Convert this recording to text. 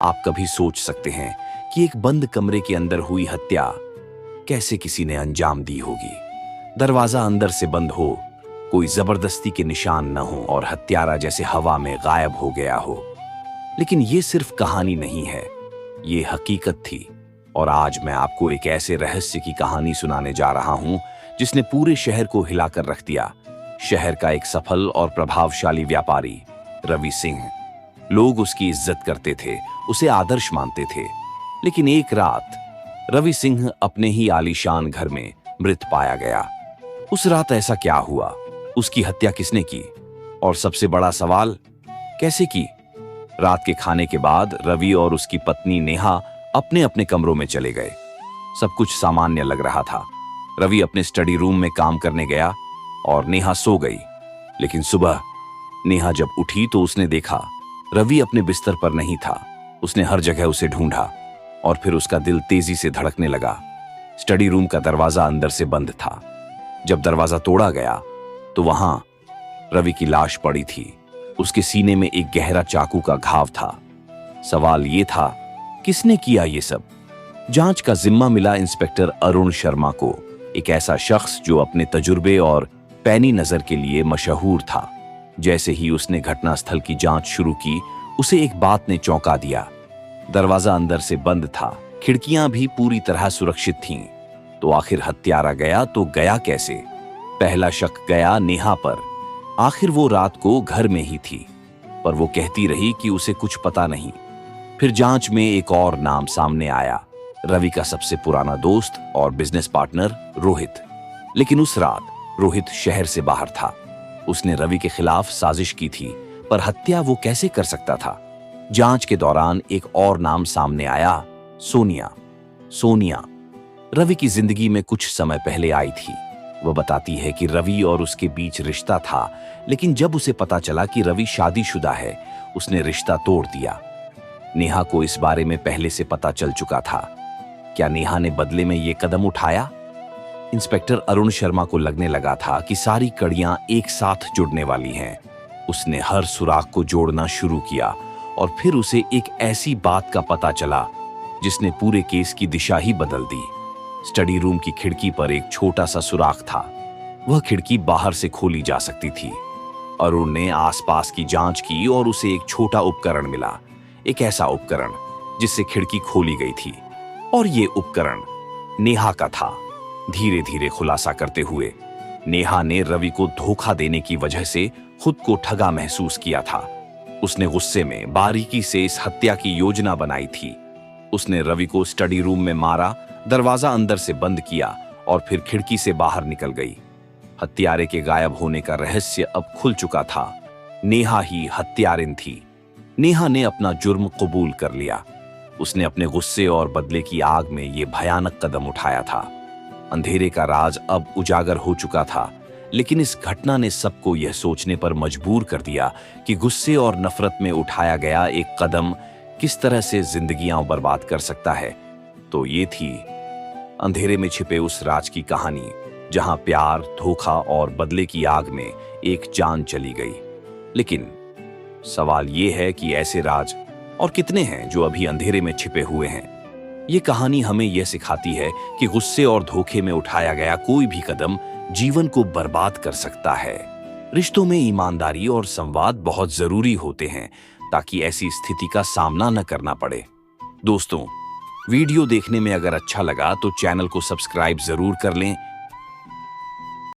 आप कभी सोच सकते हैं कि एक बंद कमरे के अंदर हुई हत्या कैसे किसी ने अंजाम दी होगी। दरवाजा अंदर से बंद हो, कोई जबरदस्ती के निशान न हो और हत्यारा जैसे हवा में गायब हो गया हो। लेकिन ये सिर्फ कहानी नहीं है, ये हकीकत थी। और आज मैं आपको एक ऐसे रहस्य की कहानी सुनाने जा रहा हूं जिसने पूरे शहर को हिलाकर रख दिया। शहर का एक सफल और प्रभावशाली व्यापारी रवि सिंह। लोग उसकी इज्जत करते थे, उसे आदर्श मानते थे। लेकिन एक रात रवि सिंह अपने ही आलीशान घर में मृत पाया गया। उस रात ऐसा क्या हुआ? उसकी हत्या किसने की? और सबसे बड़ा सवाल, कैसे की? रात के खाने के बाद रवि और उसकी पत्नी नेहा अपने अपने कमरों में चले गए। सब कुछ सामान्य लग रहा था। रवि अपने स्टडी रूम में काम करने गया और नेहा सो गई। लेकिन सुबह नेहा जब उठी तो उसने देखा रवि अपने बिस्तर पर नहीं था। उसने हर जगह उसे ढूंढा और फिर उसका दिल तेजी से धड़कने लगा। स्टडी रूम का दरवाजा अंदर से बंद था। जब दरवाजा तोड़ा गया तो वहां रवि की लाश पड़ी थी। उसके सीने में एक गहरा चाकू का घाव था। सवाल यह था, किसने किया ये सब? जांच का जिम्मा मिला इंस्पेक्टर अरुण शर्मा को, एक ऐसा शख्स जो अपने तजुर्बे और पैनी नजर के लिए मशहूर था। जैसे ही उसने घटनास्थल की जांच शुरू की, उसे एक बात ने चौंका दिया। दरवाजा अंदर से बंद था, खिड़कियां भी पूरी तरह सुरक्षित थीं। तो आखिर हत्यारा गया तो गया कैसे? पहला शक गया नेहा पर। आखिर वो रात को घर में ही थी, पर वो कहती रही कि उसे कुछ पता नहीं। फिर जांच में एक और नाम सामने आया, रवि का सबसे पुराना दोस्त और बिजनेस पार्टनर रोहित। लेकिन उस रात रोहित शहर से बाहर था। उसने रवि के खिलाफ साजिश की थी, पर हत्या वो कैसे कर सकता था? जांच के दौरान एक और नाम सामने आया, सोनिया। सोनिया रवि की जिंदगी में कुछ समय पहले आई थी। वह बताती है कि रवि और उसके बीच रिश्ता था, लेकिन जब उसे पता चला कि रवि शादीशुदा है, उसने रिश्ता तोड़ दिया। नेहा को इस बारे में पहले से पता चल चुका था। क्या नेहा ने बदले में यह कदम उठाया? इंस्पेक्टर अरुण शर्मा को लगने लगा था कि सारी कड़ियां एक साथ जुड़ने वाली हैं। उसने हर सुराग को जोड़ना शुरू किया और फिर उसे एक ऐसी बात का पता चला जिसने पूरे केस की दिशा ही बदल दी। स्टडी रूम की खिड़की पर एक छोटा सा सुराख था। वह खिड़की बाहर से खोली जा सकती थी। अरुण ने आसपास की जांच की और उसे एक छोटा उपकरण मिला, एक ऐसा उपकरण जिससे खिड़की खोली गई थी। और ये उपकरण नेहा का था। धीरे धीरे खुलासा करते हुए नेहा ने रवि को धोखा देने की वजह से खुद को ठगा महसूस किया था। उसने गुस्से में बारीकी से इस हत्या की योजना बनाई थी। उसने रवि को स्टडी रूम में मारा, दरवाजा अंदर से बंद किया और फिर खिड़की से बाहर निकल गई। हत्यारे के गायब होने का रहस्य अब खुल चुका था। नेहा ही हत्यारिन थी। नेहा ने अपना जुर्म कबूल कर लिया। उसने अपने गुस्से और बदले की आग में यह भयानक कदम उठाया था। अंधेरे का राज अब उजागर हो चुका था, लेकिन इस घटना ने सबको यह सोचने पर मजबूर कर दिया कि गुस्से और नफरत में उठाया गया एक कदम किस तरह से जिंदगियां बर्बाद कर सकता है। तो ये थी अंधेरे में छिपे उस राज की कहानी, जहां प्यार, धोखा और बदले की आग में एक जान चली गई। लेकिन सवाल ये है कि ऐसे राज और कितने हैं जो अभी अंधेरे में छिपे हुए हैं? ये कहानी हमें यह सिखाती है कि गुस्से और धोखे में उठाया गया कोई भी कदम जीवन को बर्बाद कर सकता है। रिश्तों में ईमानदारी और संवाद बहुत जरूरी होते हैं ताकि ऐसी स्थिति का सामना न करना पड़े। दोस्तों, वीडियो देखने में अगर अच्छा लगा तो चैनल को सब्सक्राइब जरूर कर लें,